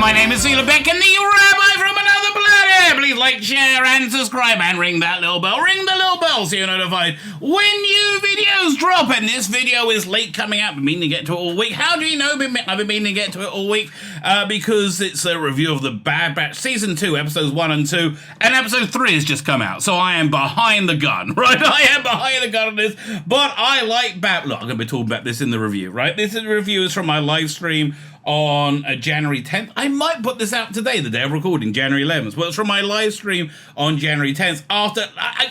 my name is Tzvi Lebetkin, the Rabbi from another planet. Please like, share, and subscribe, and ring that little bell. Ring the little bell so you're notified when new videos drop. And this video is late coming out. I've been meaning to get to it all week. How do you know I've been meaning to get to it all week? Because it's a review of The Bad Batch Season 2, Episodes 1 and 2, and Episode 3 has just come out. So I am behind the gun, right? I am behind the gun on this, but I like Look, I'm going to be talking about this in the review, right? This is the review is from my live stream on January 10th. I might put this out today, the day of recording, January 11th. Well, it's from my live stream on January 10th.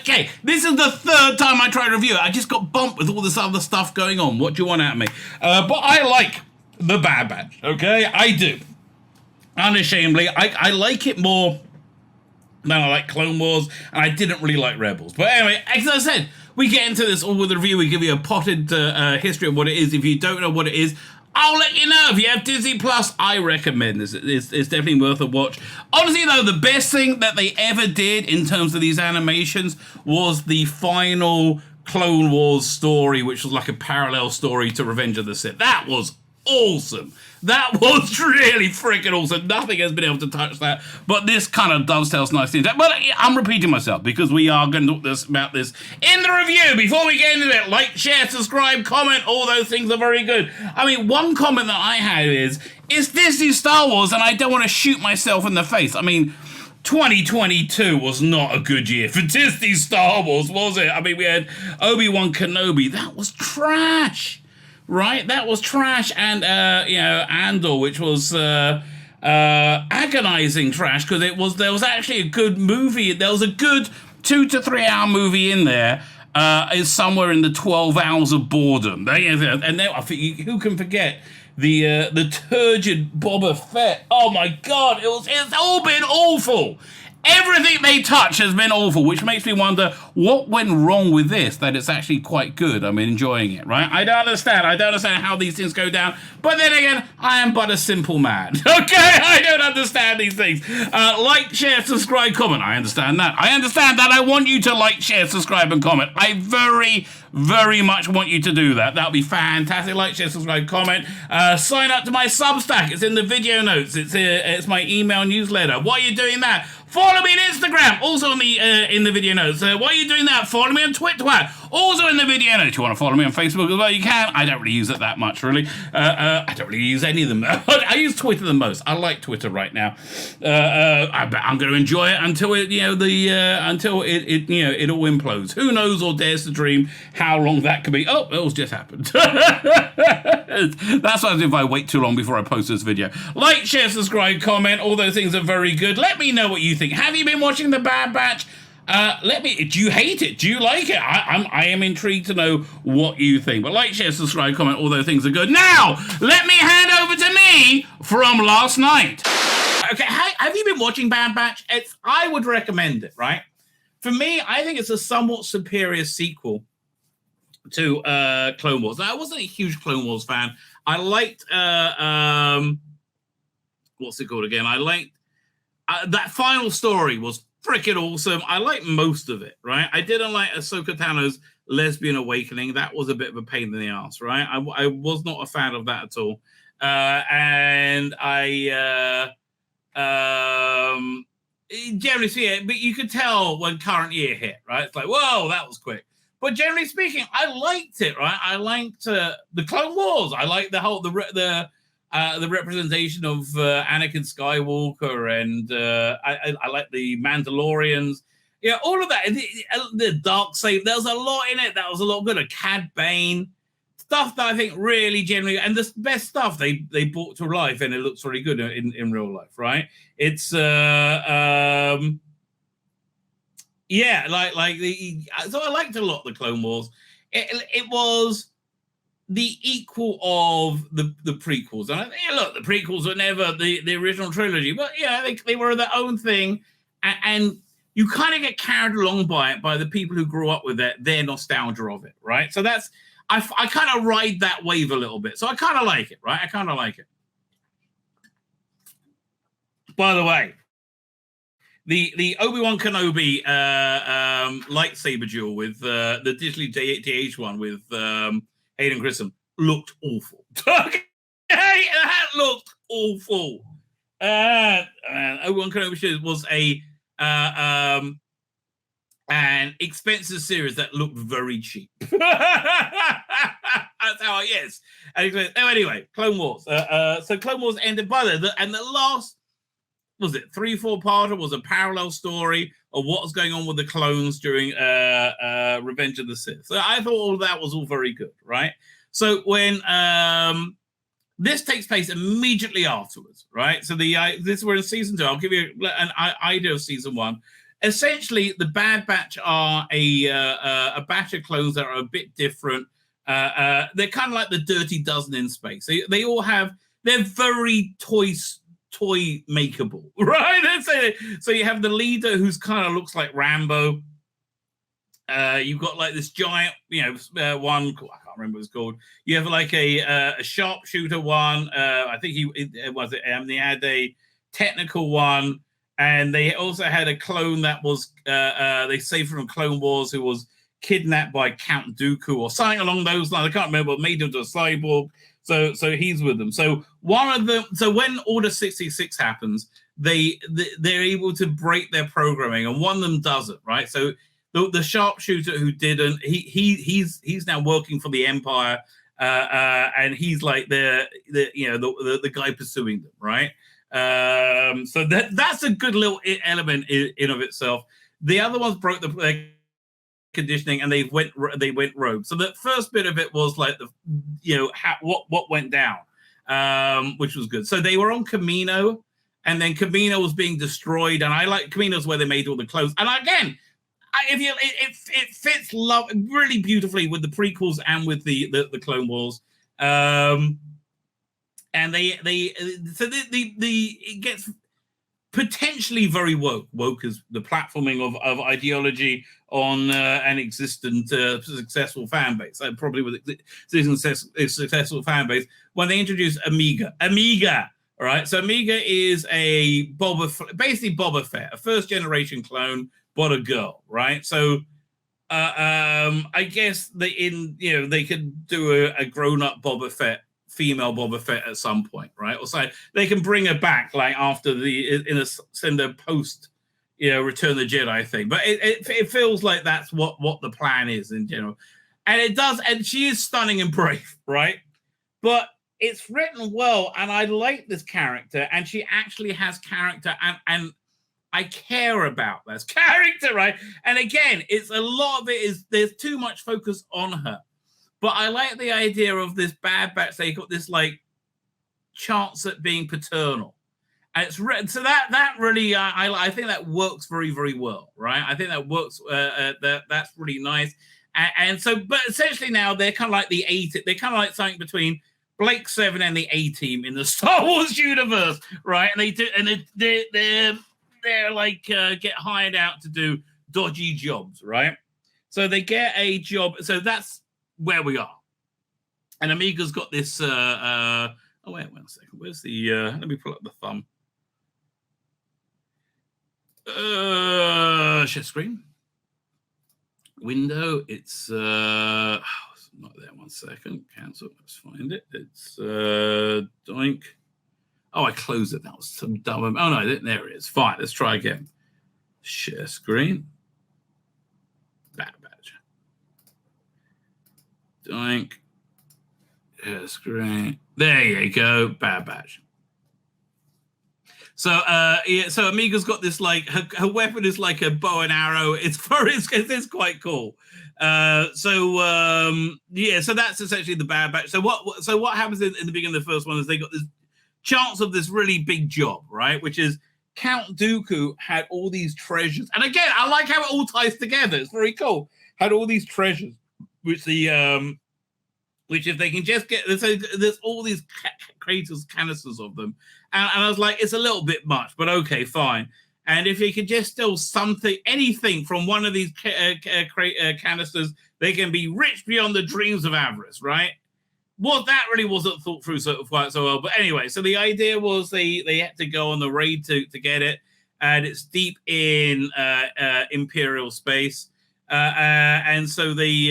Okay, this is the third time I try to review it. I just got bumped with all this other stuff going on. What do you want out of me? But I like The Bad Batch, okay? I do. Unashamedly, I like it more than I like Clone Wars, and I didn't really like Rebels. But anyway, as I said, we get into this all with a review. We give you a potted history of what it is. If you don't know what it is, I'll let you know. If you have Disney Plus, I recommend this. It's definitely worth a watch. Honestly, though, the best thing that they ever did in terms of these animations was the final Clone Wars story, which was like a parallel story to Revenge of the Sith. That was awesome. That was really freaking awesome. Nothing has been able to touch that, but this kind of dovetails nicely into that. But I'm repeating myself because we are going to talk about this in the review. Before we get into it, like, share, subscribe, comment, all those things are very good. I mean, one comment that I had is, it's Disney Star Wars and I don't want to shoot myself in the face. I mean, 2022 was not a good year for Disney Star Wars, was it? I mean, we had Obi-Wan Kenobi. That was trash. Right, that was trash, and Andor, which was agonizing trash because there was actually a good movie. There was a good 2 to 3 hour movie in there. Is somewhere in the 12 hours of boredom. And I think who can forget the turgid Boba Fett? Oh my God, it's all been awful. Everything they touch has been awful, which makes me wonder what went wrong with this, that it's actually quite good. I'm enjoying it, right? I don't understand how these things go down. But then again, I am but a simple man, okay? I don't understand these things. Like, share, subscribe, comment. I understand that. I want you to like, share, subscribe, and comment. I very, very much want you to do that. That'll be fantastic. Like, share, subscribe, comment. Sign up to my Substack. It's in the video notes. It's my email newsletter. Why are you doing that? Follow me on Instagram, also in the video notes. Why are you doing that? Follow me on Twitter, also in the video notes. If you want to follow me on Facebook as well, you can. I don't really use it that much, really. I don't really use any of them. I use Twitter the most. I like Twitter right now. I'm going to enjoy it until it all implodes. Who knows or dares to dream how long that could be? Oh, it's just happened. That's what if I wait too long before I post this video. Like, share, subscribe, comment. All those things are very good. Let me know what you think. Have you been watching The Bad Batch? Do you hate it? Do you like it? I am intrigued to know what you think. But like, share, subscribe, comment, all those things are good. Now, let me hand over to me from last night. Okay, have you been watching Bad Batch? I would recommend it, right? For me, I think it's a somewhat superior sequel to Clone Wars. Now, I wasn't a huge Clone Wars fan. I liked, what's it called again? I liked, that final story was freaking awesome. I liked most of it, right? I didn't like Ahsoka Tano's lesbian awakening. That was a bit of a pain in the ass, right? I was not a fan of that at all. And I generally speaking, but you could tell when current year hit, right? It's like, whoa, that was quick. But generally speaking, I liked it, right? I liked the Clone Wars. I liked the whole the representation of Anakin Skywalker, and I like the Mandalorians. Yeah, all of that. The dark side. There was a lot in it. That was a lot good. A Cad Bane stuff that I think really generally, and the best stuff they brought to life, and it looks really good in real life, right? It's so I liked a lot of the Clone Wars. It was the equal of the prequels. And I think, look, the prequels were never the original trilogy, but yeah, they were their own thing. And you kind of get carried along by it, by the people who grew up with it, their nostalgia of it, right? So that's, I kind of ride that wave a little bit. So I kind of like it, right? I kind of like it. By the way, the Obi-Wan Kenobi lightsaber duel with the digitally de-aged one with Hayden Christensen looked awful. Okay, that looked awful. Obi-Wan Kenobi was an expensive series that looked very cheap. That's how yes. Anyway, Clone Wars. So Clone Wars ended by the last, was it 3-4 parter was a parallel story of what was going on with the clones during Revenge of the Sith. So I thought all that was all very good, right? So when this takes place immediately afterwards, right? So we're in season 2. I'll give you an idea of season 1. Essentially, the Bad Batch are a batch of clones that are a bit different. They're kind of like the Dirty Dozen in space. They're very toy makeable, right? So you have the leader who's kind of looks like Rambo. You've got like this giant, one. I can't remember what it's called. You have like a sharpshooter one. I think they had a technical one. And they also had a clone that was, they saved from Clone Wars, who was kidnapped by Count Dooku or something along those lines. I can't remember, but made him to a cyborg. So he's with them. So one of them, so when Order 66 happens, they're able to break their programming, and one of them doesn't, right? So the sharpshooter who didn't, he's now working for the Empire, and he's like the guy pursuing them, right? So that's a good little element in of itself. The other ones broke the conditioning and they went rogue. So the first bit of it was like what went down, which was good. So they were on Kamino, and then Kamino was being destroyed, and I like Kamino's where they made all the clothes. And again, it fits really beautifully with the prequels and with the Clone Wars. And it gets potentially very woke. Woke is the platforming of ideology on an existent successful fan base. Probably with existing successful fan base when they introduce Amiga. All right, so Amiga is basically Boba Fett, a first generation clone, but a girl, right? So I guess they could do a grown up Boba Fett, female Boba Fett at some point, right? Or so they can bring her back like after send a post, Return of the Jedi thing. But it feels like that's what the plan is in general, and it does. And she is stunning and brave, right? But it's written well, and I like this character, and she actually has character, and I care about this character, right? And again, it's a lot of it is there's too much focus on her. But I like the idea of this Bad Batch. They got this like chance at being paternal, and it's so that really I think that works very, very well, right? I think that works. That's really nice, and so but essentially now they're kind of like the they're kind of like something between Blake 7 and the A-Team in the Star Wars universe, right? And they're like get hired out to do dodgy jobs, right? So they get a job. So that's where we are. And Amiga's got this oh wait a second, where's the let me pull up the thumb. Share screen window. It's not there. 1 second. Cancel. Let's find it. It's doink. Oh, I closed it. That was some dumb. Oh no, there it is. Fine. Let's try again. Share screen. Bad Batch. Doink. Share screen. There you go. Bad Batch. So so Amiga's got this like her weapon is like a bow and arrow. It's quite cool. So that's essentially the Bad Batch. So what happens in the beginning of the first one is they got this chance of this really big job, right? Which is Count Dooku had all these treasures, and again, I like how it all ties together. It's very cool. Had all these treasures, which if they can just get, there's all these canisters of them, and I was like, it's a little bit much, but okay, fine. And if they could just steal anything from one of these canisters, they can be rich beyond the dreams of avarice, right? Well, that really wasn't thought through quite so well. But anyway, so the idea was they had to go on the raid to get it, and it's deep in Imperial space, and so they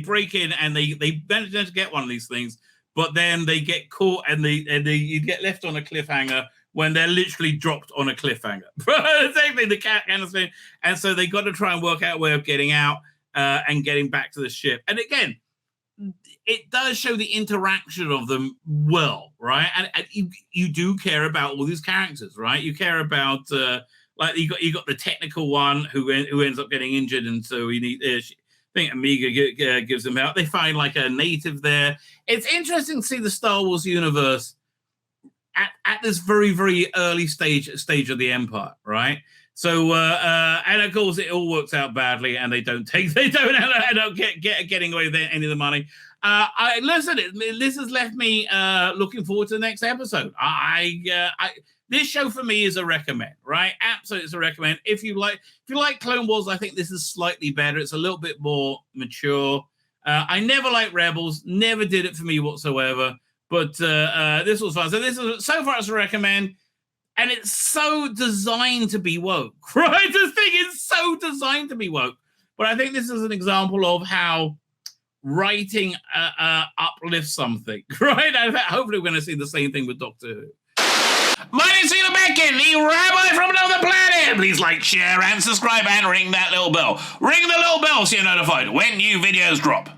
break in and they manage to get one of these things, but then they get caught and you get left on a cliffhanger when they're literally dropped on a cliffhanger. Same thing, the cat kind of thing. And so they got to try and work out a way of getting out and getting back to the ship. And again, it does show the interaction of them well, right? And you do care about all these characters, right? You care about like you got the technical one who ends up getting injured, and so we need. I think Amiga gives them out. They find like a native there. It's interesting to see the Star Wars universe at this very, very early stage of the Empire, right? So and of course it all works out badly, and they don't get getting away with any of the money. This has left me looking forward to the next episode. This show for me is a recommend, right? Absolutely, it's a recommend. If you like Clone Wars, I think this is slightly better. It's a little bit more mature. I never liked Rebels, never did it for me whatsoever. But this was fun. So far it's a recommend, and it's so designed to be woke, right? This thing is so designed to be woke. But I think this is an example of how writing uplifts something, right? Hopefully we're going to see the same thing with Doctor Who. My name's Tzvi Lebetkin, the Rabbi from another planet. Please like, share, and subscribe, and ring that little bell. Ring the little bell so you're notified when new videos drop.